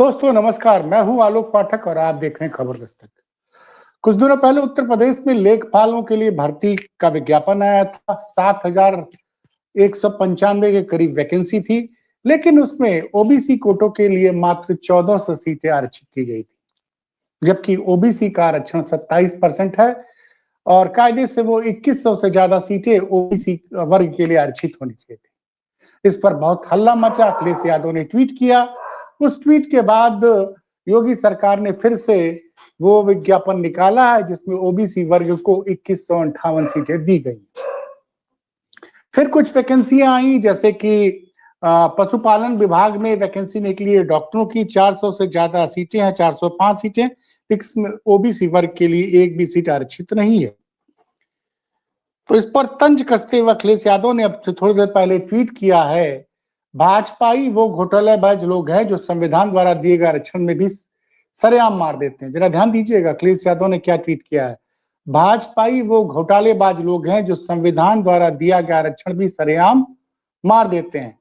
दोस्तों नमस्कार, मैं हूं आलोक पाठक और आप देख रहे हैं खबर दस्तक। कुछ दिनों पहले उत्तर प्रदेश में लेखपालों के लिए भर्ती का विज्ञापन आया था। 7,195 के करीब वैकेंसी थी, लेकिन उसमें ओबीसी कोटों के लिए मात्र 1400 सीटें आरक्षित की गई थी, जबकि ओबीसी का आरक्षण 27% है और कायदे से वो 2100 से ज्यादा सीटें ओबीसी वर्ग के लिए आरक्षित होनी चाहिए थी। इस पर बहुत हल्ला मचा। अखिलेश यादव ने ट्वीट किया। उस ट्वीट के बाद योगी सरकार ने फिर से वो विज्ञापन निकाला है जिसमें ओबीसी वर्ग को 2158 सीटें दी गई। फिर कुछ वैकेंसियां आई, जैसे कि पशुपालन विभाग में वैकेंसी निकली है। डॉक्टरों की 400 से ज्यादा सीटें हैं, 405 सीटें। इसमें ओबीसी वर्ग के लिए एक भी सीट आरक्षित नहीं है। तो इस पर तंज कसते हुए अखिलेश यादव ने अब थोड़ी देर पहले ट्वीट किया है, भाजपाई वो घोटालेबाज लोग हैं जो संविधान द्वारा दिए गए आरक्षण में भी सरेआम मार देते हैं। जरा ध्यान दीजिएगा अखिलेश यादव ने क्या ट्वीट किया है। भाजपाई वो घोटालेबाज लोग हैं जो संविधान द्वारा दिया गया आरक्षण भी सरेआम मार देते हैं।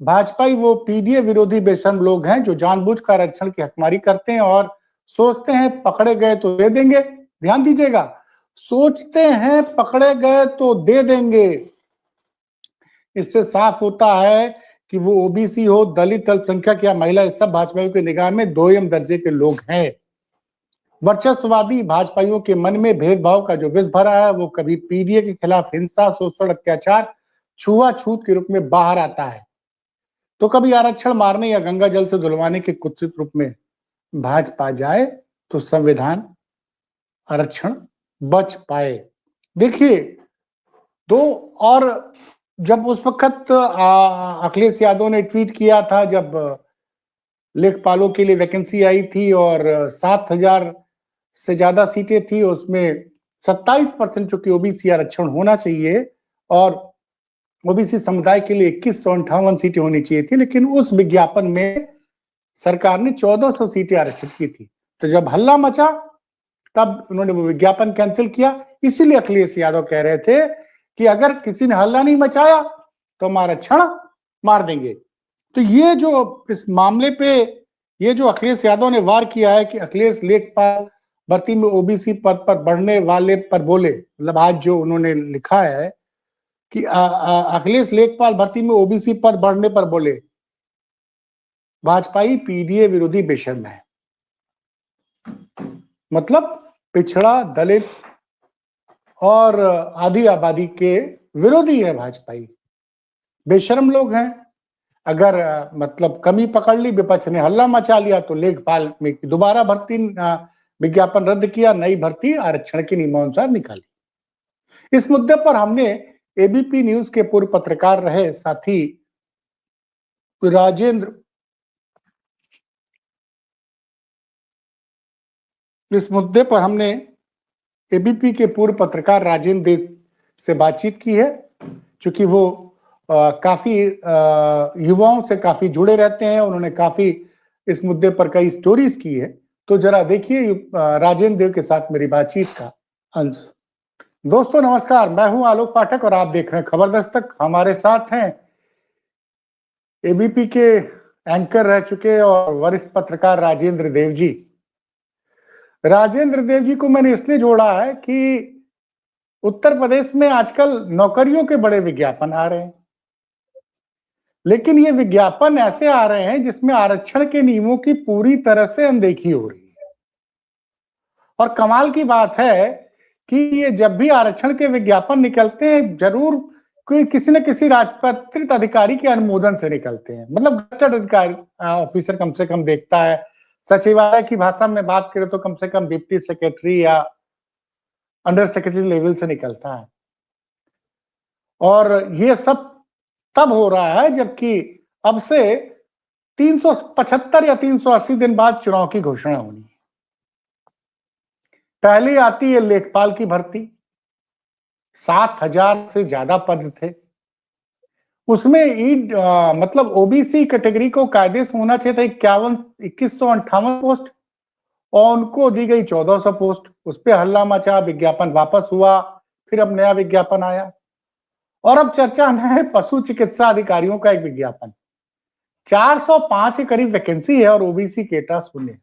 भाजपाई वो पीडीए विरोधी बेशर्म लोग हैं जो जानबूझकर आरक्षण की हकमारी करते हैं और सोचते हैं पकड़े गए तो दे देंगे। ध्यान दीजिएगा, सोचते हैं पकड़े गए तो दे देंगे। इससे साफ होता है कि वो ओबीसी हो, दलित, अल्पसंख्यक या महिला, इस सब भाजपाइयों की निगाह में दोयम दर्जे के लोग हैं। वर्चस्ववादी भाजपाइयों के मन में भेदभाव का जो विष भरा है वो कभी पीडीए के खिलाफ हिंसा, शोषण, अत्याचार, छुआछूत के रूप में बाहर आता है, तो कभी आरक्षण मारने या गंगा जल से धुलवाने के कुत्सित रूप में भाजपा जाए तो संविधान आरक्षण बच पाए। देखिए, दो और जब उस वक्त अखिलेश यादव ने ट्वीट किया था, जब लेखपालों के लिए वैकेंसी आई थी और 7,000 से ज्यादा सीटें थी, उसमें 27% चूंकि ओबीसी आरक्षण होना चाहिए और ओबीसी समुदाय के लिए 2158 सीटें होनी चाहिए थी, लेकिन उस विज्ञापन में सरकार ने 1400 सीटें आरक्षित की थी। तो जब हल्ला मचा तब उन्होंने वो विज्ञापन कैंसिल किया। इसीलिए अखिलेश यादव कह रहे थे कि अगर किसी ने हल्ला नहीं मचाया तो हम आरक्षण मार देंगे। तो ये जो इस मामले पे ये जो अखिलेश यादव ने वार किया है कि अखिलेश लेखपाल भर्ती में ओबीसी पद पर बढ़ने वाले पर बोले, मतलब आज जो उन्होंने लिखा है कि अखिलेश लेखपाल भर्ती में ओबीसी पद बढ़ने पर बोले भाजपाई पीडीए विरोधी बेशर्म है। मतलब पिछड़ा, दलित और आधी आबादी के विरोधी है भाजपाई, बेशर्म लोग हैं। अगर मतलब कमी पकड़ ली, विपक्ष ने हल्ला मचा लिया तो लेखपाल में दोबारा भर्ती विज्ञापन रद्द किया, नई भर्ती आरक्षण के नियमानुसार निकाली। इस मुद्दे पर हमने एबीपी न्यूज के पूर्व पत्रकार रहे साथी राजेंद्र इस मुद्दे पर हमने एबीपी के पूर्व पत्रकार राजेंद्र देव से बातचीत की है। चूंकि वो काफी युवाओं से काफी जुड़े रहते हैं, उन्होंने काफी इस मुद्दे पर कई स्टोरीज की है। तो जरा देखिए राजेंद्र देव के साथ मेरी बातचीत का अंश। दोस्तों नमस्कार, मैं हूं आलोक पाठक और आप देख रहे हैं खबर दस्तक। हमारे साथ हैं एबीपी के एंकर रह चुके और वरिष्ठ पत्रकार राजेंद्र देव जी। राजेंद्र देव जी को मैंने इसलिए जोड़ा है कि उत्तर प्रदेश में आजकल नौकरियों के बड़े विज्ञापन आ रहे हैं, लेकिन ये विज्ञापन ऐसे आ रहे हैं जिसमें आरक्षण के नियमों की पूरी तरह से अनदेखी हो रही है। और कमाल की बात है कि ये जब भी आरक्षण के विज्ञापन निकलते हैं जरूर कोई किसी न किसी राजपत्रित अधिकारी के अनुमोदन से निकलते हैं। मतलब गस्टेड अधिकारी ऑफिसर कम से कम देखता है। सचिवालय की भाषा में बात करें तो कम से कम डिप्टी सेक्रेटरी या अंडर सेक्रेटरी लेवल से निकलता है। और ये सब तब हो रहा है जबकि अब से 375 या 380 दिन बाद चुनाव की घोषणा होनी है। पहले आती है लेखपाल की भर्ती, 7,000 से ज्यादा पद थे। उसमें मतलब ओबीसी कैटेगरी को कायदे से होना चाहिए था 2158 पोस्ट और उनको दी गई 1400 पोस्ट। उस पर हल्ला मचा, विज्ञापन वापस हुआ, फिर अब नया विज्ञापन आया और अब चर्चा में है पशु चिकित्सा अधिकारियों का एक विज्ञापन। 405 के करीब वैकेंसी है और ओबीसी कोटा 0।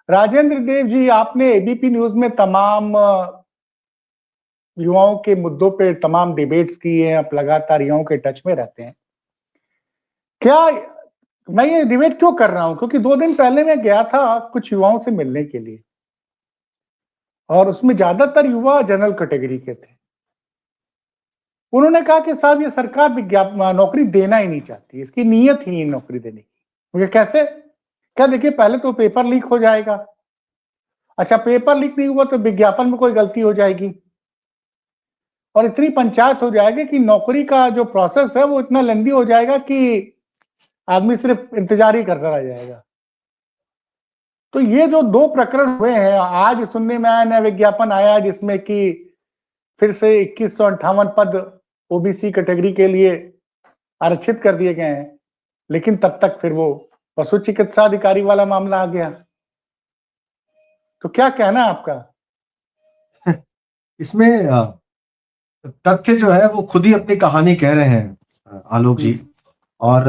राजेंद्र देव जी, आपने एबीपी न्यूज में तमाम युवाओं के मुद्दों पे तमाम डिबेट्स किए हैं, आप लगातार युवाओं के टच में रहते हैं। क्या मैं ये डिबेट क्यों कर रहा हूं? क्योंकि 2 दिन पहले मैं गया था कुछ युवाओं से मिलने के लिए और उसमें ज्यादातर युवा जनरल कैटेगरी के थे। उन्होंने कहा कि साहब ये सरकार विज्ञापन नौकरी देना ही नहीं चाहती, इसकी नीयत ही नहीं नौकरी देने की। मुझे कैसे? क्या देखिए, पहले तो पेपर लीक हो जाएगा। अच्छा, पेपर लीक नहीं हुआ तो विज्ञापन में कोई गलती हो जाएगी और इतनी पंचायत हो जाएगी कि नौकरी का जो प्रोसेस है वो इतना लेंदी हो जाएगा कि आदमी सिर्फ इंतजार ही करता रह जाएगा। तो ये जो 2 प्रकरण हुए हैं, आज सुनने में आया, नया विज्ञापन आया जिसमें कि फिर से 2158 पद ओबीसी कैटेगरी के लिए आरक्षित कर दिए गए हैं, लेकिन तब तक फिर वो पशु चिकित्सा अधिकारी वाला मामला आ गया। तो क्या कहना है आपका? इसमें तथ्य जो है वो खुद ही अपनी कहानी कह रहे हैं आलोक जी। और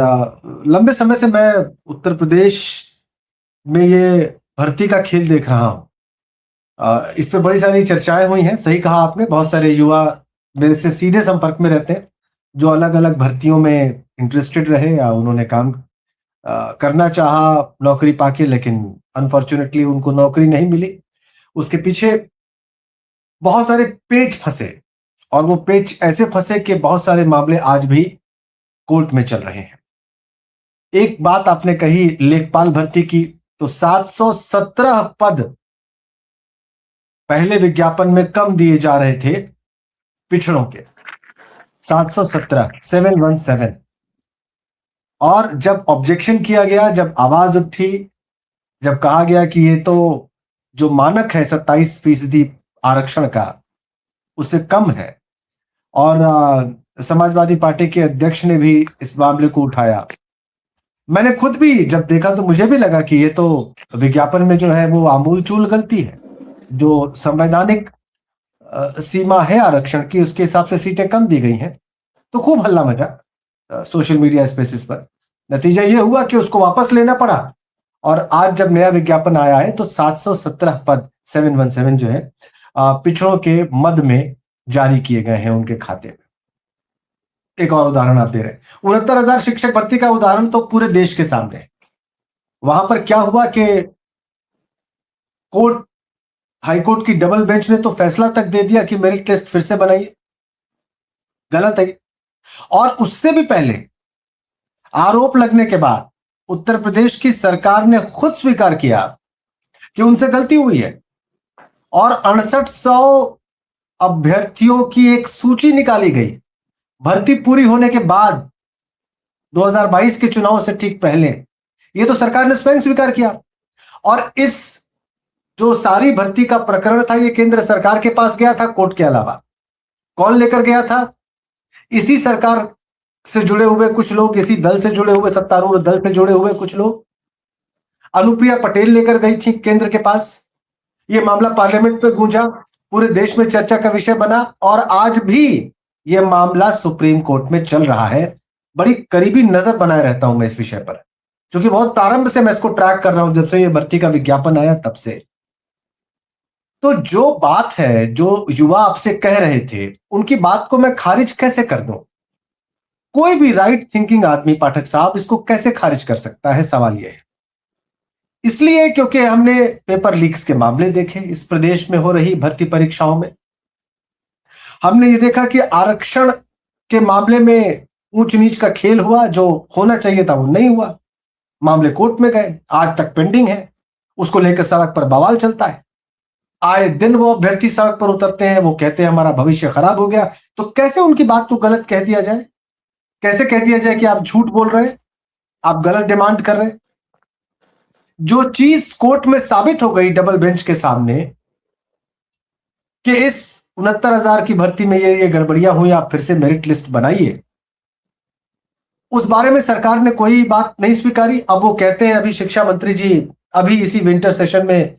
लंबे समय से मैं उत्तर प्रदेश में ये भर्ती का खेल देख रहा हूं। इस पे बड़ी सारी चर्चाएं हुई हैं। सही कहा आपने, बहुत सारे युवा मेरे से सीधे संपर्क में रहते हैं जो अलग अलग भर्तियों में इंटरेस्टेड रहे या उन्होंने काम करना चाहा नौकरी पाके, लेकिन अनफॉर्चुनेटली उनको नौकरी नहीं मिली। उसके पीछे बहुत सारे पेच फंसे और वो पेच ऐसे फंसे कि बहुत सारे मामले आज भी कोर्ट में चल रहे हैं। एक बात आपने कही लेखपाल भर्ती की, तो 717 पद पहले विज्ञापन में कम दिए जा रहे थे पिछड़ों के, 717 और जब ऑब्जेक्शन किया गया, जब आवाज उठी, जब कहा गया कि ये तो जो मानक है 27% आरक्षण का उससे कम है, और समाजवादी पार्टी के अध्यक्ष ने भी इस मामले को उठाया। मैंने खुद भी जब देखा तो मुझे भी लगा कि ये तो विज्ञापन में जो है वो आमूलचूल गलती है। जो संवैधानिक सीमा है आरक्षण की, उसके हिसाब से सीटें कम दी गई हैं। तो खूब हल्ला मचा सोशल मीडिया स्पेसिस पर। नतीजा ये हुआ कि उसको वापस लेना पड़ा और आज जब नया विज्ञापन आया है तो 717 पद 717 जो है पिछड़ों के मद में जारी किए गए हैं उनके खाते में। एक और उदाहरण आप दे रहे हैं, 69,000 शिक्षक भर्ती का उदाहरण तो पूरे देश के सामने है। वहां पर क्या हुआ कि कोर्ट, हाईकोर्ट की डबल बेंच ने तो फैसला तक दे दिया कि मेरिट लिस्ट फिर से बनाइए। गलत है। और उससे भी पहले आरोप लगने के बाद उत्तर प्रदेश की सरकार ने खुद स्वीकार किया कि उनसे गलती हुई है और 6800 अभ्यर्थियों की एक सूची निकाली गई भर्ती पूरी होने के बाद 2022 के चुनाव से ठीक पहले। यह तो सरकार ने स्वयं स्वीकार किया। और इस जो सारी भर्ती का प्रकरण था, यह केंद्र सरकार के पास गया था कोर्ट के अलावा। कौन लेकर गया था? इसी सरकार से जुड़े हुए कुछ लोग, इसी दल से जुड़े हुए, सत्तारूढ़ दल से जुड़े हुए कुछ लोग। अनुप्रिया पटेल लेकर गई थी केंद्र के पास। यह मामला पार्लियामेंट में गूंजा, पूरे देश में चर्चा का विषय बना और आज भी यह मामला सुप्रीम कोर्ट में चल रहा है। बड़ी करीबी नजर बनाए रहता हूं मैं इस विषय पर, क्योंकि बहुत प्रारंभ से मैं इसको ट्रैक कर रहा हूं, जब से यह भर्ती का विज्ञापन आया तब से। तो जो बात है, जो युवा आपसे कह रहे थे, उनकी बात को मैं खारिज कैसे कर दूं? कोई भी राइट थिंकिंग आदमी, पाठक साहब, इसको कैसे खारिज कर सकता है? सवाल यह है। इसलिए क्योंकि हमने पेपर लीक्स के मामले देखे इस प्रदेश में हो रही भर्ती परीक्षाओं में। हमने ये देखा कि आरक्षण के मामले में ऊंच नीच का खेल हुआ, जो होना चाहिए था वो नहीं हुआ। मामले कोर्ट में गए, आज तक पेंडिंग है। उसको लेकर सड़क पर बवाल चलता है। आए दिन वो अभ्यर्थी सड़क पर उतरते हैं, वो कहते हैं हमारा भविष्य खराब हो गया। तो कैसे उनकी बात को गलत कह दिया जाए? कैसे कह दिया जाए कि आप झूठ बोल रहे हैं, आप गलत डिमांड कर रहे हैं? जो चीज कोर्ट में साबित हो गई डबल बेंच के सामने कि इस 69,000 की भर्ती में ये गड़बड़ियां हुई, आप फिर से मेरिट लिस्ट बनाइए, उस बारे में सरकार ने कोई बात नहीं स्वीकारी। अब वो कहते हैं, अभी शिक्षा मंत्री जी अभी इसी विंटर सेशन में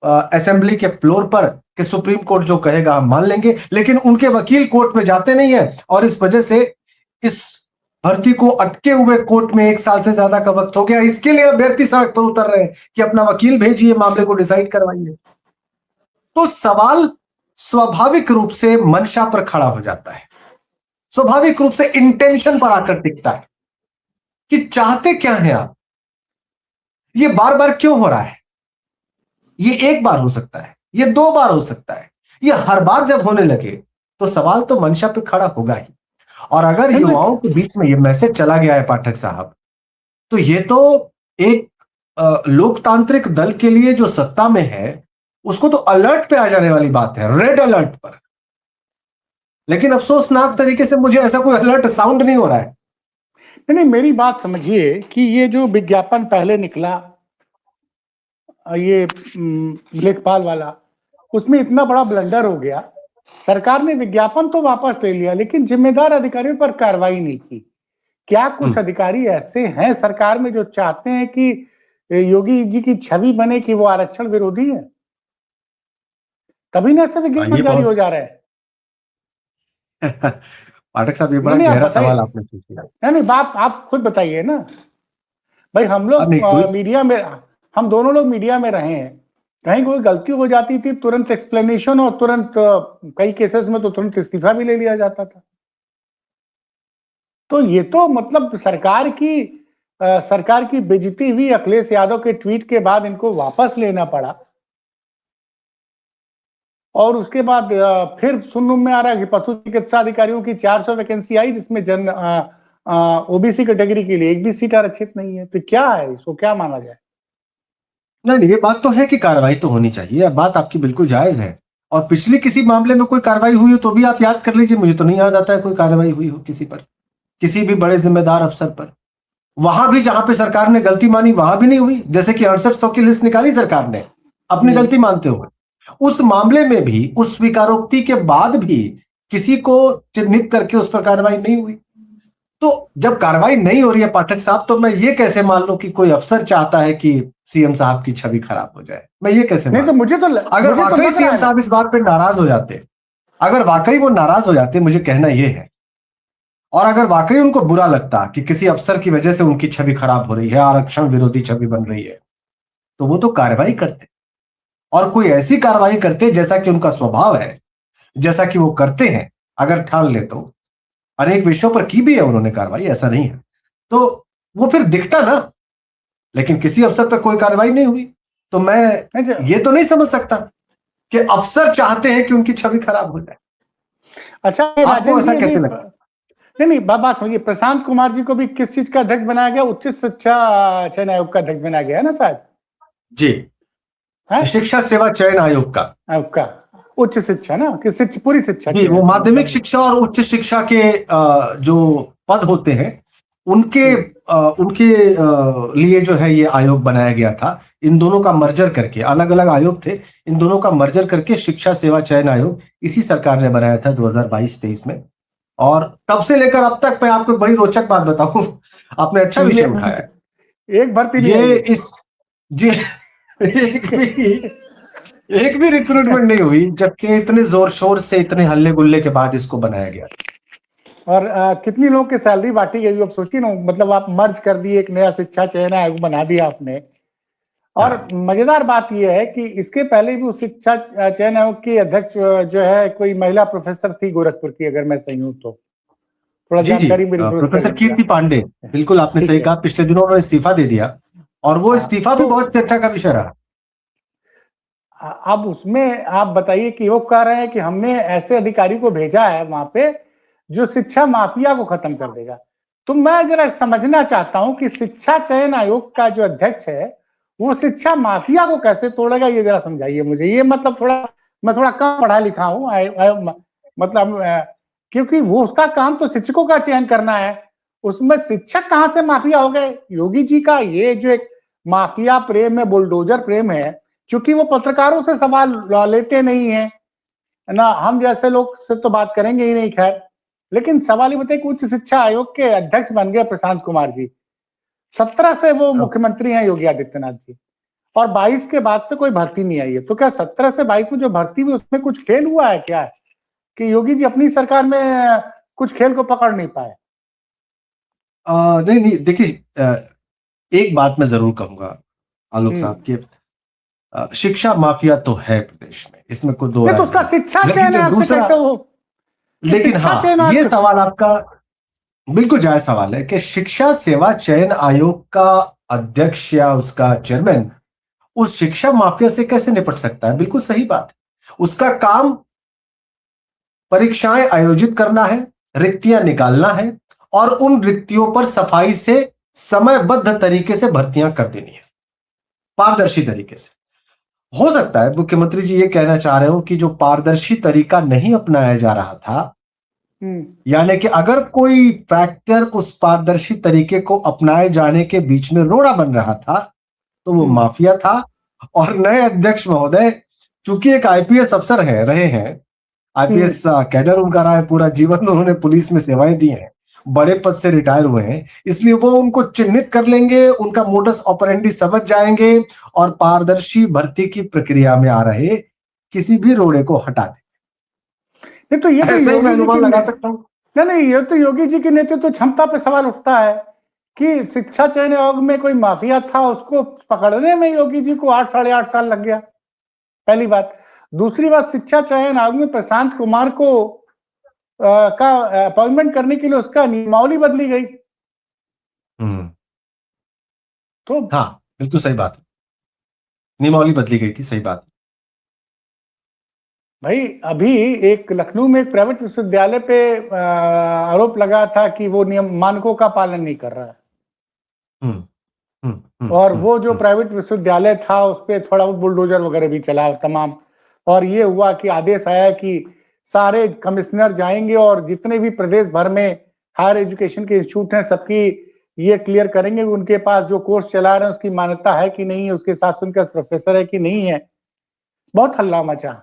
असेंबली के फ्लोर पर कि सुप्रीम कोर्ट जो कहेगा हम मान लेंगे, लेकिन उनके वकील कोर्ट में जाते नहीं है और इस वजह से इस भर्ती को अटके हुए कोर्ट में 1 साल से ज्यादा का वक्त हो गया, इसके लिए अभ्यर्थी सड़क पर उतर रहे हैं कि अपना वकील भेजिए, मामले को डिसाइड करवाइए। तो सवाल स्वाभाविक रूप से मंशा पर खड़ा हो जाता है, स्वाभाविक रूप से इंटेंशन पर आकर टिकता है कि चाहते क्या हैं आप, ये बार बार क्यों हो रहा है। ये एक बार हो सकता है, ये 2 बार हो सकता है, ये हर बार जब होने लगे तो सवाल तो मंशा पे खड़ा होगा ही। और अगर युवाओं के बीच में ये मैसेज चला गया है पाठक साहब, तो ये तो एक लोकतांत्रिक दल के लिए जो सत्ता में है उसको तो अलर्ट पे आ जाने वाली बात है, रेड अलर्ट पर। लेकिन अफसोसनाक तरीके से मुझे ऐसा कोई अलर्ट साउंड नहीं हो रहा है। नहीं, मेरी बात समझिए कि ये जो विज्ञापन पहले निकला, ये लेखपाल वाला, उसमें इतना बड़ा ब्लंडर हो गया। सरकार ने विज्ञापन तो वापस ले लिया, लेकिन जिम्मेदार अधिकारियों पर कार्रवाई नहीं की। क्या कुछ अधिकारी ऐसे हैं सरकार में जो चाहते हैं कि योगी जी की छवि बने कि वो आरक्षण विरोधी है? तभी ना ऐसे विज्ञापन जारी हो जा रहे हैं। पाठक साहब, ये बड़ा गहरा सवाल आपने पूछ लिया। नहीं, बात आप खुद बताइए ना भाई। हम लोग मीडिया में, हम दोनों लोग मीडिया में रहे हैं, कहीं कोई गलती हो जाती थी तुरंत एक्सप्लेनेशन, और तुरंत कई केसेस में तो तुरंत इस्तीफा भी ले लिया जाता था। तो ये तो मतलब सरकार की बेइज्जती हुई अखिलेश यादव के ट्वीट के बाद इनको वापस लेना पड़ा। और उसके बाद फिर सुनने में आ रहा है कि पशु चिकित्सा अधिकारियों की 400 वैकेंसी आई, जिसमें ओबीसी कैटेगरी के लिए एक भी सीट आरक्षित नहीं है। तो क्या है, इसको क्या माना जाए? नहीं, ये बात तो है कि कार्रवाई तो होनी चाहिए, बात आपकी बिल्कुल जायज है। और पिछले किसी मामले में कोई कार्रवाई हुई हो तो भी आप याद कर लीजिए, मुझे तो नहीं याद आता है कोई कार्रवाई हुई हो किसी पर, किसी भी बड़े जिम्मेदार अफसर पर। वहां भी जहां पे सरकार ने गलती मानी वहां भी नहीं हुई। जैसे कि 6800 की लिस्ट निकाली सरकार ने अपनी गलती मानते हुए, उस मामले में भी उस स्वीकारोक्ति के बाद भी किसी को चिन्हित करके उस पर कार्रवाई नहीं हुई। तो जब कार्रवाई नहीं हो रही है पाठक साहब, तो मैं ये कैसे मान लूं कि कोई अफसर चाहता है कि सीएम साहब की छवि खराब हो जाए? मैं ये कैसे नहीं, तो मुझे तो अगर वाकई सीएम साहब इस बात पे नाराज हो जाते, अगर वाकई वो नाराज हो जाते, मुझे कहना ये है, और अगर वाकई उनको बुरा लगता कि किसी अफसर की वजह से उनकी छवि खराब हो रही है, आरक्षण विरोधी छवि बन रही है, तो वो तो कार्रवाई करते, और कोई ऐसी कार्रवाई करते जैसा कि उनका स्वभाव है, जैसा कि वो करते हैं। अगर ठान ले तो अनेक विषयों पर की भी है उन्होंने कार्रवाई, ऐसा नहीं है, तो वो फिर दिखता ना। लेकिन किसी अफसर पर कोई कार्रवाई नहीं हुई, तो मैं ये तो नहीं समझ सकता कि अफसर चाहते हैं कि उनकी छवि खराब हो जाए। अच्छा, आपको ऐसा कैसे लगता? नहीं, बात होगी। प्रशांत कुमार जी को भी किस चीज का अध्यक्ष बनाया गया? उच्च शिक्षा चयन आयोग का अध्यक्ष बनाया गया है ना शायद? जी, शिक्षा सेवा चयन आयोग का उच्च शिक्षा ना, कि पूरी शिक्षा जी, वो माध्यमिक शिक्षा और उच्च शिक्षा के जो पद होते हैं उनके लिए जो है ये आयोग बनाया गया था। इन दोनों का मर्जर करके, अलग अलग आयोग थे, इन दोनों का मर्जर करके शिक्षा सेवा चयन आयोग इसी सरकार ने बनाया था 2022-23 में। और तब से लेकर अब तक मैं आपको बड़ी रोचक बात बताऊं, आपने अच्छा विषय उठाया है। एक भर्ती एक भी रिक्रूटमेंट नहीं हुई, जबकि इतने जोर शोर से, इतने हल्ले गुल्ले के बाद इसको बनाया गया। और कितनी लोगों की सैलरी बांटी गई? अब सोचिए ना, मतलब आप मर्ज कर दिए, एक नया शिक्षा चयन आयोग बना दिया आपने। और मजेदार बात यह है कि इसके पहले भी उस शिक्षा चयन आयोग की अध्यक्ष जो है कोई महिला प्रोफेसर थी गोरखपुर की, अगर मैं सही हूं तो। थोड़ा जानकारी मेरी प्रोफेसर कीर्ति पांडे, बिल्कुल आपने सही कहा। पिछले दिनों उन्होंने इस्तीफा दे दिया, और वो इस्तीफा भी बहुत चर्चा का विषय रहा। अब उसमें आप बताइए कि वो कह रहे हैं कि हमने ऐसे अधिकारी को भेजा है वहां पे जो शिक्षा माफिया को खत्म कर देगा। तो मैं जरा समझना चाहता हूं कि शिक्षा चयन आयोग का जो अध्यक्ष है वो शिक्षा माफिया को कैसे तोड़ेगा, ये जरा समझाइए मुझे। ये मतलब मैं थोड़ा कम पढ़ा लिखा हूं, मतलब क्योंकि वो उसका काम तो शिक्षकों का चयन करना है, उसमें शिक्षक कहां से माफिया हो गए? योगी जी का ये जो एक माफिया प्रेम है, बुलडोजर प्रेम है, क्योंकि वो पत्रकारों से सवाल लेते नहीं है ना, हम जैसे लोग से तो बात करेंगे ही नहीं। खैर, लेकिन सवाल ये बताइए कि उच्च शिक्षा आयोग के अध्यक्ष बन गए प्रशांत कुमार जी। 17 से वो मुख्यमंत्री हैं योगी आदित्यनाथ जी, और 22 के बाद से कोई भर्ती नहीं आई है। तो क्या 17 से 22 में जो भर्ती हुई उसमें कुछ खेल हुआ है क्या, कि योगी जी अपनी सरकार में कुछ खेल को पकड़ नहीं पाए? नहीं नहीं, देखिए, एक बात मैं जरूर कहूंगा आलोक साहब कि शिक्षा माफिया तो है प्रदेश में, इसमें कोई दो नहीं तो राय उसका नहीं। शिक्षा लेकिन चयन जो आयोग से दूसरा, कैसे हो? ये लेकिन शिक्षा हाँ, चयन आयोग ये सवाल आपका बिल्कुल जायज सवाल है कि शिक्षा सेवा चयन आयोग का अध्यक्ष या उसका चेयरमैन उस शिक्षा माफिया से कैसे निपट सकता है। बिल्कुल सही बात है, उसका काम परीक्षाएं आयोजित करना है, रिक्तियां निकालना है और उन रिक्तियों पर सफाई से समयबद्ध तरीके से भर्तियां कर देनी है, पारदर्शी तरीके से। हो सकता है मुख्यमंत्री जी ये कहना चाह रहे हो कि जो पारदर्शी तरीका नहीं अपनाया जा रहा था, यानी कि अगर कोई फैक्टर उस पारदर्शी तरीके को अपनाए जाने के बीच में रोड़ा बन रहा था तो वो माफिया था। और नए अध्यक्ष महोदय चूंकि एक आईपीएस अफसर है, रहे हैं, आईपीएस कैडर उनका रहा है, पूरा जीवन उन्होंने पुलिस में सेवाएं दी हैं, बड़े पद से रिटायर हुए हैं, इसलिए वो उनको चिन्हित कर लेंगे, उनका मोडस ऑपरेंडी समझ जाएंगे और पारदर्शी भर्ती की प्रक्रिया में आ रहे किसी भी रोड़े को हटा दें। नहीं तो ये तो ऐसा ही मैं योगी जी अनुमान की लगा सकता हूँ। नहीं, ये तो योगी जी की नेतृत्व क्षमता पे सवाल उठता है कि शिक्षा चयन आयोग में कोई माफिया था, उसको पकड़ने में योगी जी को 8 साढ़े 8 साल लग गया, पहली बात। दूसरी बात, शिक्षा चयन आयोग में प्रशांत कुमार को का अपॉइंटमेंट करने के लिए उसका नियमावली बदली गई। तो हाँ, बिल्कुल सही बात है, नियमावली बदली गई थी, सही बात। भाई अभी एक लखनऊ में एक प्राइवेट विश्वविद्यालय पे आरोप लगा था कि वो नियम मानकों का पालन नहीं कर रहा है। और वो जो प्राइवेट विश्वविद्यालय था उस पर थोड़ा बहुत बुलडोजर वगैरह भी चला तमाम। और ये हुआ कि आदेश आया कि सारे कमिश्नर जाएंगे और जितने भी प्रदेश भर में हायर एजुकेशन के इंस्टीट्यूट हैं सबकी ये क्लियर करेंगे कि उनके पास जो कोर्स चला रहे हैं उसकी मान्यता है कि नहीं है, उसके साथ उनका प्रोफेसर है कि नहीं है। बहुत हल्ला मचा,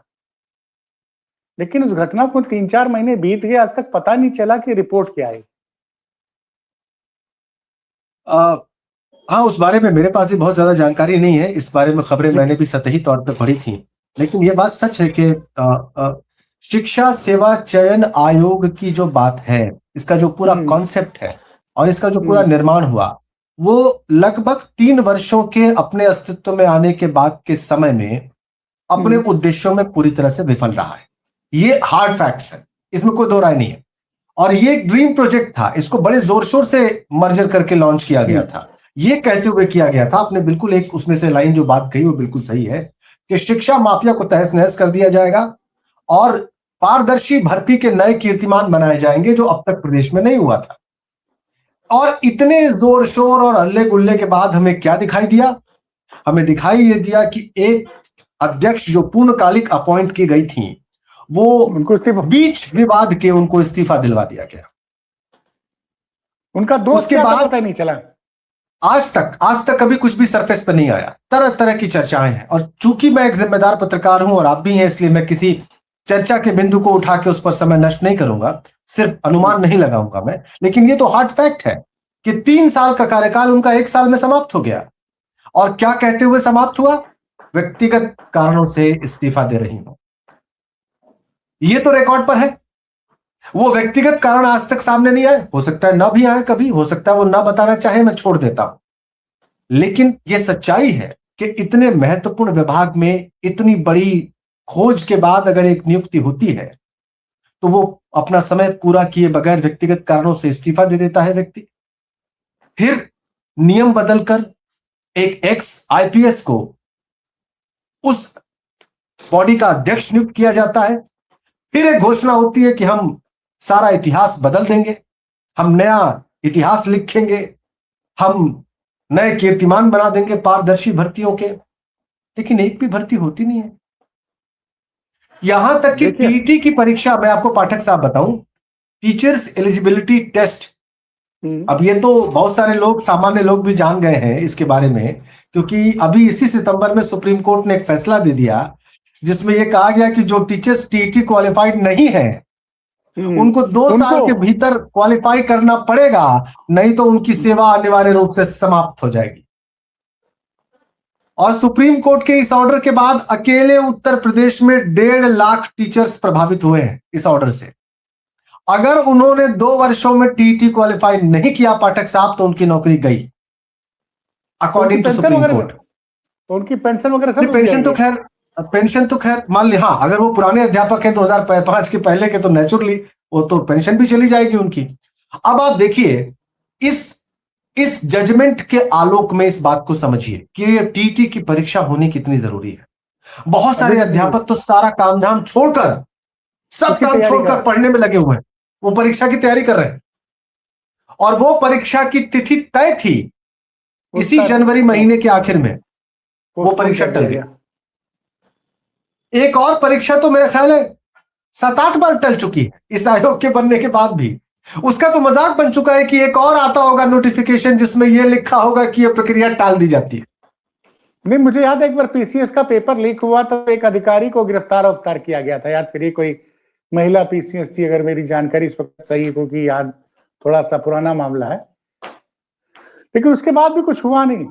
लेकिन उस घटना को 3-4 महीने बीत गए, आज तक पता नहीं चला कि रिपोर्ट क्या आई। हाँ, उस बारे में मेरे पास भी बहुत ज्यादा जानकारी नहीं है, इस बारे में खबरें मैंने भी सतही तौर पर पढ़ी थी। लेकिन ये बात सच है कि शिक्षा सेवा चयन आयोग की जो बात है, इसका जो पूरा कॉन्सेप्ट है और इसका जो पूरा निर्माण हुआ, वो लगभग 3 वर्षों के अपने अस्तित्व में आने के बाद के समय में अपने उद्देश्यों में पूरी तरह से विफल रहा है। ये हार्ड फैक्ट्स है, इसमें कोई दो राय नहीं है। और ये एक ड्रीम प्रोजेक्ट था, इसको बड़े जोर शोर से मर्जर करके लॉन्च किया गया था, ये कहते हुए किया गया था। आपने बिल्कुल एक उसमें से लाइन जो बात कही वो बिल्कुल सही है कि शिक्षा माफिया को तहस नहस कर दिया जाएगा और पारदर्शी भर्ती के नए कीर्तिमान बनाए जाएंगे जो अब तक प्रदेश में नहीं हुआ था। और इतने जोर शोर और हल्ले गुल्ले के बाद हमें क्या दिखाई दिया? हमें दिखाई ये दिया कि एक अध्यक्ष जो पूर्णकालिक अपॉइंट की गई थी वो बीच विवाद के उनको इस्तीफा दिलवा दिया गया। उनका दोस्त उसके क्या बाद पता नहीं चला। आज तक कभी कुछ भी सरफेस पर नहीं आया, तरह तरह की चर्चाएं हैं। और चूंकि मैं एक जिम्मेदार पत्रकार हूं और आप भी हैं, इसलिए मैं किसी चर्चा के बिंदु को उठा के उस पर समय नष्ट नहीं करूंगा, सिर्फ अनुमान नहीं लगाऊंगा मैं। लेकिन ये तो हार्ड फैक्ट है कि 3 साल का कार्यकाल उनका 1 साल में समाप्त हो गया। और क्या कहते हुए समाप्त हुआ? व्यक्तिगत कारणों से इस्तीफा दे रही हूं। ये तो रिकॉर्ड पर है। वो व्यक्तिगत कारण आज तक सामने नहीं आए, हो सकता है ना भी आए कभी, हो सकता है वो ना बताना चाहे, मैं छोड़ देता हूं। लेकिन ये सच्चाई है कि इतने महत्वपूर्ण विभाग में इतनी बड़ी खोज के बाद अगर एक नियुक्ति होती है तो वो अपना समय पूरा किए बगैर व्यक्तिगत कारणों से इस्तीफा दे देता है व्यक्ति। फिर नियम बदलकर एक एक्स आईपीएस को उस बॉडी का अध्यक्ष नियुक्त किया जाता है। फिर एक घोषणा होती है कि हम सारा इतिहास बदल देंगे, हम नया इतिहास लिखेंगे, हम नए कीर्तिमान बना देंगे पारदर्शी भर्तियों के। लेकिन एक भी भर्ती होती नहीं है। यहां तक कि टीईटी की परीक्षा, मैं आपको पाठक साहब बताऊं, टीचर्स एलिजिबिलिटी टेस्ट, अब ये तो बहुत सारे लोग, सामान्य लोग भी जान गए हैं इसके बारे में, क्योंकि अभी इसी सितंबर में सुप्रीम कोर्ट ने एक फैसला दे दिया जिसमें यह कहा गया कि जो टीचर्स टीईटी क्वालिफाइड नहीं है उनको 2 साल के भीतर क्वालिफाई करना पड़ेगा, नहीं तो उनकी सेवा अनिवार्य रूप से समाप्त हो जाएगी। और सुप्रीम कोर्ट के इस ऑर्डर के बाद अकेले उत्तर प्रदेश में 1.5 लाख टीचर्स प्रभावित हुए हैं इस ऑर्डर से। अगर उन्होंने 2 वर्षों में टीटी क्वालिफाई नहीं किया पाठक साहब, तो उनकी नौकरी गई अकॉर्डिंग टू सुप्रीम कोर्ट। तो उनकी पेंशन वगैरह सब पेंशन तो खैर मान ली, हाँ अगर वो पुराने अध्यापक हैं 2005 के पहले के, तो नेचुरली वो तो पेंशन भी चली जाएगी उनकी। अब आप देखिए इस जजमेंट के आलोक में इस बात को समझिए कि टीटी की परीक्षा होनी कितनी जरूरी है। बहुत सारे अध्यापक तो सारा काम धाम छोड़कर, सब काम छोड़कर पढ़ने में लगे हुए हैं, वो परीक्षा की तैयारी कर रहे हैं। और वो परीक्षा की तिथि तय थी इसी जनवरी महीने के आखिर में, वो परीक्षा टल गई। एक और परीक्षा तो मेरा ख्याल है 7-8 बार टल चुकी है इस आयोग के बनने के बाद भी। उसका तो मजाक बन चुका है कि एक और आता होगा नोटिफिकेशन जिसमें यह लिखा होगा कि यह प्रक्रिया टाल दी जाती है। नहीं, मुझे याद है एक बार पीसीएस का पेपर लीक हुआ तो एक अधिकारी को गिरफ्तार किया गया था, याद करिए कोई महिला पीसीएस थी, अगर मेरी जानकारी इस वक्त सही होगी, याद थोड़ा सा पुराना मामला है, लेकिन उसके बाद भी कुछ हुआ नहीं।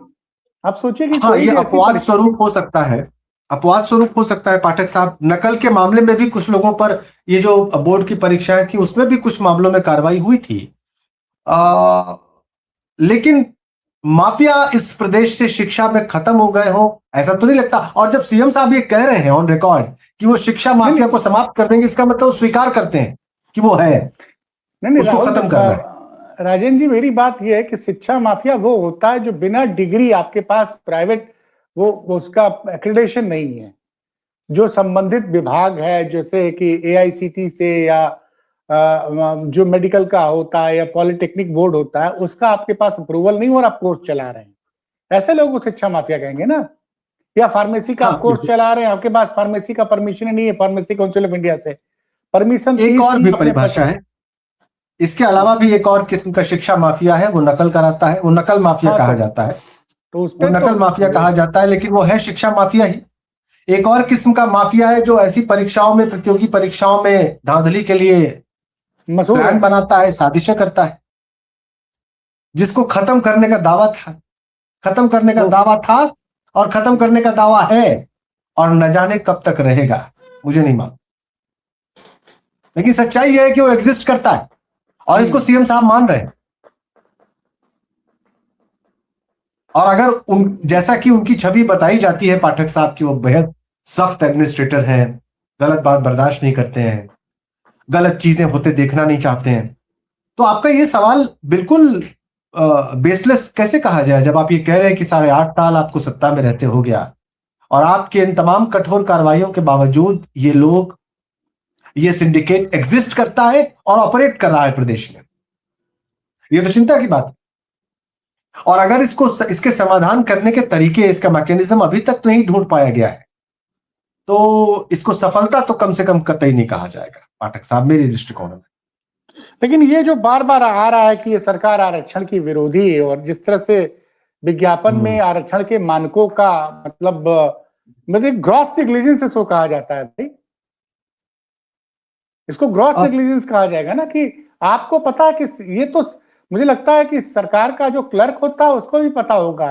आप सोचिए कि हाँ, ये अपवाद स्वरूप हो सकता है, अपवाद स्वरूप हो सकता है पाठक साहब। नकल के मामले में भी कुछ लोगों पर, ये जो बोर्ड की परीक्षाएं थी उसमें भी कुछ मामलों में कार्रवाई हुई थी, लेकिन माफिया इस प्रदेश से शिक्षा में खत्म हो गए हो ऐसा तो नहीं लगता। और जब सीएम साहब ये कह रहे हैं ऑन रिकॉर्ड कि वो शिक्षा माफिया को समाप्त कर देंगे, इसका मतलब स्वीकार करते हैं कि वो है, उसको खत्म करना है। राजेंद्र जी, मेरी बात यह है कि शिक्षा माफिया वो होता है जो बिना डिग्री, आपके पास प्राइवेट वो उसका एक्रेडिटेशन नहीं है, जो संबंधित विभाग है जैसे कि एआईसीटी से या जो मेडिकल का होता है या पॉलिटेक्निक बोर्ड होता है, उसका आपके पास अप्रूवल नहीं और आप कोर्स चला रहे हैं, ऐसे लोगों को शिक्षा माफिया कहेंगे ना। या फार्मेसी का आप कोर्स चला रहे हैं, आपके पास फार्मेसी का परमिशन नहीं है, फार्मेसी काउंसिल ऑफ इंडिया से परमिशन। एक और भी परिभाषा है, इसके अलावा भी एक और किस्म का शिक्षा माफिया है, वो नकल कराता है, वो नकल माफिया कहा जाता है, तो वो नकल माफिया कहा जाता है, लेकिन वो है शिक्षा माफिया ही। एक और किस्म का माफिया है जो ऐसी परीक्षाओं में, प्रतियोगी परीक्षाओं में धांधली के लिए प्लान बनाता है, साजिशें करता है, जिसको खत्म करने का दावा था, खत्म करने का दावा था और खत्म करने का दावा है, और न जाने कब तक रहेगा, मुझे नहीं मालूम, लेकिन सच्चाई यह है कि वो एग्जिस्ट करता है और इसको सीएम साहब मान रहे हैं। और अगर जैसा कि उनकी छवि बताई जाती है पाठक साहब की, वो बेहद सख्त एडमिनिस्ट्रेटर हैं, गलत बात बर्दाश्त नहीं करते हैं, गलत चीजें होते देखना नहीं चाहते हैं, तो आपका ये सवाल बिल्कुल बेसलेस कैसे कहा जाए जब आप ये कह रहे हैं कि 8.5 साल आपको सत्ता में रहते हो गया और आपके इन तमाम कठोर कार्रवाइयों के बावजूद ये लोग, ये सिंडिकेट एग्जिस्ट करता है और ऑपरेट कर रहा है प्रदेश में। ये तो चिंता की बात है। और अगर इसके समाधान करने के तरीके, इसका मैकेनिज्म अभी तक नहीं ढूंढ पाया गया है, तो इसको सफलता तो कम से कम कतई नहीं कहा जाएगा पाठक साहब, मेरे दृष्टिकोण में। लेकिन ये जो बार बार आ रहा है कि ये सरकार आरक्षण की विरोधी है, और जिस तरह से विज्ञापन में आरक्षण के मानकों का मतलब ग्रॉस नेग्लिजेंस इसको कहा जाता है भाई, इसको ग्रॉस नेग्लिजेंस कहा जाएगा ना, कि आपको पता है कि ये तो मुझे लगता है कि सरकार का जो क्लर्क होता है उसको भी पता होगा।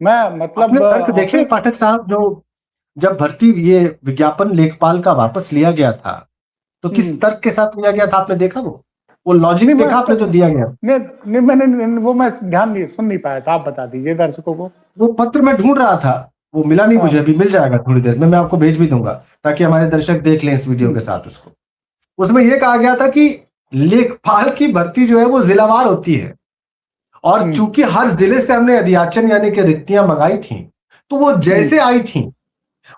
मैं मतलब देखिए पाठक साहब, जो जब भर्ती ये विज्ञापन लेखपाल का वापस लिया गया था तो किस तर्क के साथ लिया गया था, आपने देखा वो लॉजिक देखा आपने जो दिया गया? नहीं, मैंने वो मैं ध्यान नहीं सुन नहीं पाया था, आप बता दीजिए दर्शकों को। वो पत्र मैं ढूंढ रहा था, वो मिला नहीं मुझे, अभी मिल जाएगा थोड़ी देर में, मैं आपको भेज भी दूंगा ताकि हमारे दर्शक देख लें इस वीडियो के साथ उसको। उसमें यह कहा गया था कि लेखपाल की भर्ती जो है वो जिलावार होती है, और चूंकि हर जिले से हमने अध्याचन यानी कि रिक्तियां मंगाई थी, तो वो जैसे आई थी,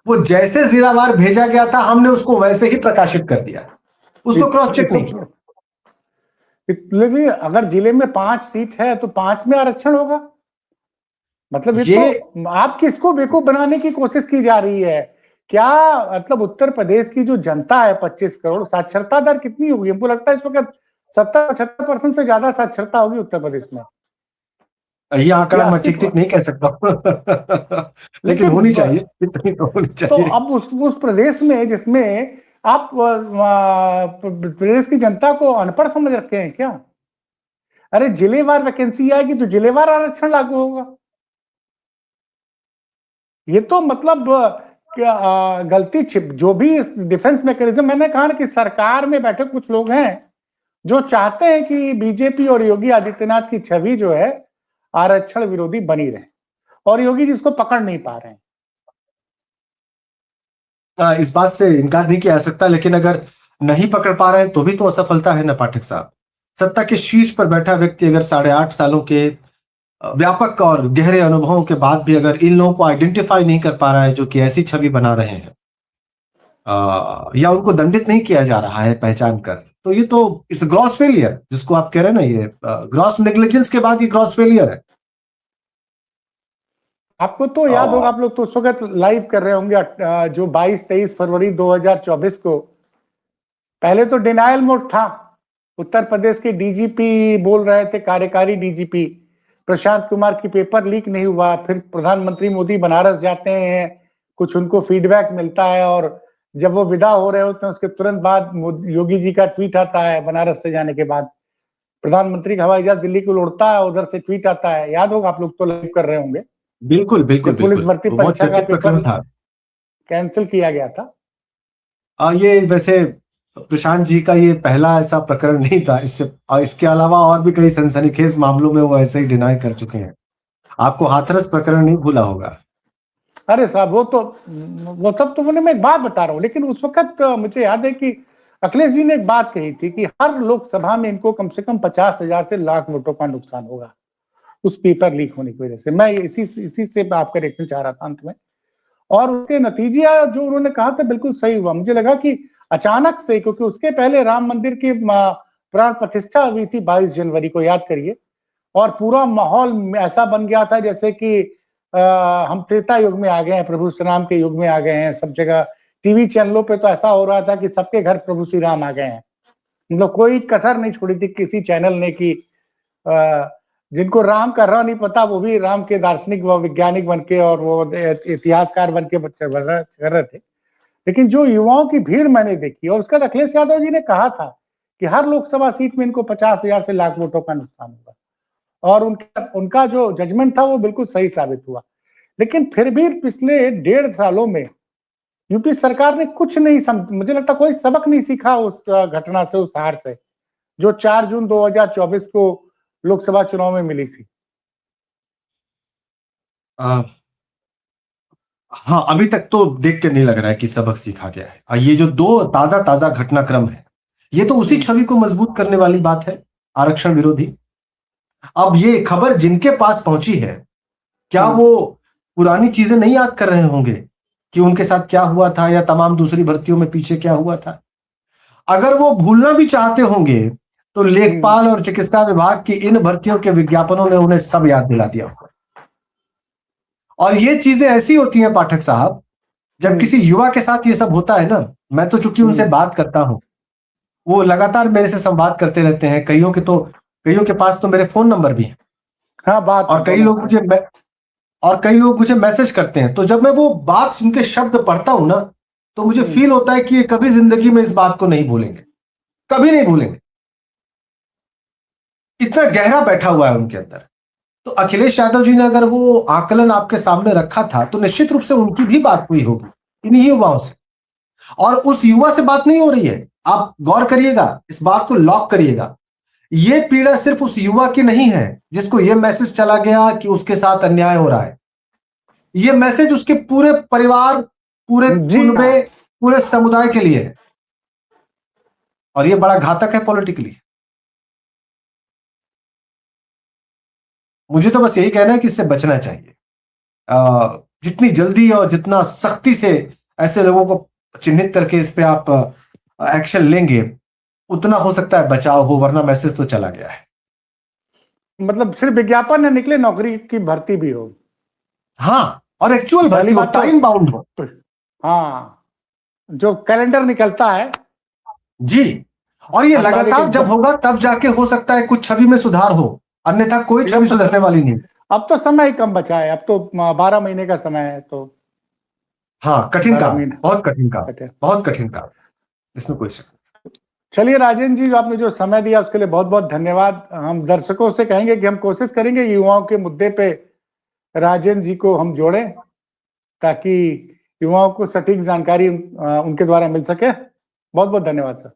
वो जैसे जिलावार भेजा गया था, हमने उसको वैसे ही प्रकाशित कर दिया, उसको क्रॉस चेक नहीं किया। लेकिन अगर जिले में 5 सीट है तो 5 में आरक्षण होगा, मतलब ये तो आप किसको बेवकूफ बनाने की कोशिश की जा रही है क्या? मतलब उत्तर प्रदेश की जो जनता है 25 करोड़, साक्षरता दर कितनी होगी? हमको लगता है इस वक्त 70-75% से ज्यादा साक्षरता होगी उत्तर प्रदेश में। ये आंकड़ा मैं ठीक नहीं कह सकता लेकिन होनी चाहिए, इतनी तो होनी चाहिए। तो अब उस प्रदेश में जिसमें आप प्रदेश की जनता को अनपढ़ समझ रखे हैं क्या? अरे जिलेवार वैकेंसी आएगी तो जिलेवार आरक्षण लागू होगा। ये तो मतलब गलती छिप, जो भी डिफेंस मैकेनिज्म, मैंने कहा कि सरकार में बैठे कुछ लोग हैं जो चाहते हैं कि बीजेपी और योगी आदित्यनाथ की छवि जो है आरक्षण विरोधी बनी रहे, और योगी जी इसको पकड़ नहीं पा रहे हैं। इस बात से इनकार नहीं किया जा सकता, लेकिन अगर नहीं पकड़ पा रहे हैं तो भी तो असफलता है ना पाठक साहब। सत्ता के शीर्ष पर बैठा व्यक्ति अगर 8.5 सालों के व्यापक और गहरे अनुभवों के बाद भी अगर इन लोगों को आइडेंटिफाई नहीं कर पा रहा है जो कि ऐसी छवि बना रहे हैं, या उनको दंडित नहीं किया जा रहा है पहचान कर, तो ये तो इट्स ग्रॉस फेलियर, जिसको आप कह रहे हैं ना, ये ग्रॉस नेग्लिजेंस के बाद ये ग्रॉस फेलियर है। आपको तो याद होगा, आप लोग तो उस वक्त लाइव कर रहे होंगे, जो 22-23 फरवरी 2024 को पहले तो डिनायल मोड था। उत्तर प्रदेश के डीजीपी बोल रहे थे, कार्यकारी डीजीपी प्रशांत कुमार की पेपर लीक नहीं हुआ। फिर प्रधानमंत्री मोदी बनारस जाते हैं, कुछ उनको फीडबैक मिलता है, और जब वो विदा हो रहे होते हैं उसके तुरंत बाद योगी जी का ट्वीट आता है। बनारस से जाने के बाद प्रधानमंत्री का हवाई जहाज दिल्ली को उड़ता है, उधर से ट्वीट आता है। याद होगा, आप लोग तो लाइव कर रहे होंगे। बिल्कुल बिल्कुल पुलिस भर्ती परीक्षा का पेपर था, कैंसिल किया गया था। ये वैसे प्रशांत जी का ये पहला ऐसा प्रकरण नहीं था, इसके अलावा और भी कई सनसनीखेज मामलों में वो ऐसे ही डिनाई कर चुके हैं। आपको हाथरस प्रकरण नहीं भूला होगा। अरे साहब, वो सब तो मैं एक बात बता रहा हूँ, लेकिन उस वक्त मुझे याद है कि अखिलेश जी ने एक बात कही थी कि हर लोकसभा में इनको कम से कम 50,000 से लाख वोटों का नुकसान होगा उस पेपर लीक होने की वजह से। मैं इसी से आपका रिएक्शन चाह रहा था अंत में, और उसके नतीजे जो उन्होंने कहा था बिल्कुल सही हुआ। मुझे लगा कि अचानक से, क्योंकि उसके पहले राम मंदिर की प्राण प्रतिष्ठा हुई थी 22 जनवरी को, याद करिए, और पूरा माहौल ऐसा बन गया था जैसे कि हम त्रेता युग में आ गए हैं, प्रभु श्री राम के युग में आ गए हैं। सब जगह टीवी चैनलों पे तो ऐसा हो रहा था कि सबके घर प्रभु श्री राम आ गए हैं। मतलब कोई कसर नहीं छोड़ी थी किसी चैनल ने कि जिनको राम का र नहीं पता वो भी राम के दार्शनिक व वैज्ञानिक बन के और वो इतिहासकार बन के कर रहे थे। लेकिन जो युवाओं की भीड़ मैंने देखी, और उसका अखिलेश यादव जी ने कहा था कि हर लोकसभा सीट में इनको 50,000 से लाख वोटों का नुकसान होगा, और उनका जो जजमेंट था वो बिल्कुल सही साबित हुआ। लेकिन फिर भी पिछले 1.5 सालों में यूपी सरकार ने कुछ नहीं मुझे लगता कोई सबक नहीं सीखा उस घटना से, उस हार से, जो 4 जून 2024 को लोकसभा चुनाव में मिली थी। हाँ, अभी तक तो देख के नहीं लग रहा है कि सबक सीखा गया है। ये जो 2 ताजा घटनाक्रम है, ये तो उसी छवि को मजबूत करने वाली बात है, आरक्षण विरोधी। अब ये खबर जिनके पास पहुंची है, क्या वो पुरानी चीजें नहीं याद कर रहे होंगे कि उनके साथ क्या हुआ था, या तमाम दूसरी भर्तियों में पीछे क्या हुआ था? अगर वो भूलना भी चाहते होंगे तो लेखपाल और चिकित्सा विभाग की इन भर्तियों के विज्ञापनों ने उन्हें सब याद दिला दिया। और ये चीजें ऐसी होती हैं पाठक साहब, जब किसी युवा के साथ ये सब होता है ना, मैं तो चूंकि उनसे बात करता हूं, वो लगातार मेरे से संवाद करते रहते हैं। कईयों के पास तो मेरे फोन नंबर भी है। हाँ, बात। और कई लोग मुझे मैसेज करते हैं। तो जब मैं वो बात, उनके शब्द पढ़ता हूं ना, तो मुझे फील होता है कि ये कभी जिंदगी में इस बात को नहीं भूलेंगे, कभी नहीं भूलेंगे। इतना गहरा बैठा हुआ है उनके अंदर। तो अखिलेश यादव जी ने अगर वो आकलन आपके सामने रखा था, तो निश्चित रूप से उनकी भी बात हुई होगी इन्हीं युवाओं से। और उस युवा से बात नहीं हो रही है, आप गौर करिएगा, इस बात को लॉक करिएगा। ये पीड़ा सिर्फ उस युवा की नहीं है जिसको ये मैसेज चला गया कि उसके साथ अन्याय हो रहा है। ये मैसेज उसके पूरे परिवार, पूरे कुनबे, पूरे समुदाय के लिए है, और ये बड़ा घातक है पॉलिटिकली। मुझे तो बस यही कहना है कि इससे बचना चाहिए। जितनी जल्दी और जितना सख्ती से ऐसे लोगों को चिन्हित करके इस पे आप एक्शन लेंगे, उतना हो सकता है बचाव हो, वरना मैसेज तो चला गया है। मतलब सिर्फ विज्ञापन न निकले, नौकरी की भर्ती भी हो। हाँ, और एक्चुअल भर्ती हो, टाइम बाउंड हो। हाँ, जो कैलेंडर निकलता है जी, और ये लगातार जब होगा तब जाके हो सकता है कुछ छवि में सुधार हो, अन्यथा कोई छवि सुधरने वाली नहीं। अब तो समय ही कम बचा है, अब तो 12 महीने का समय है। तो हाँ, कठिन काम, बहुत कठिन काम, इसमें कोई शक नहीं। चलिए राजेंद्र जी, आपने जो समय दिया उसके लिए बहुत बहुत धन्यवाद। हम दर्शकों से कहेंगे कि हम कोशिश करेंगे युवाओं के मुद्दे पे राजेंद्र जी को हम जोड़ें, ताकि युवाओं को सटीक जानकारी उनके द्वारा मिल सके। बहुत बहुत धन्यवाद सर।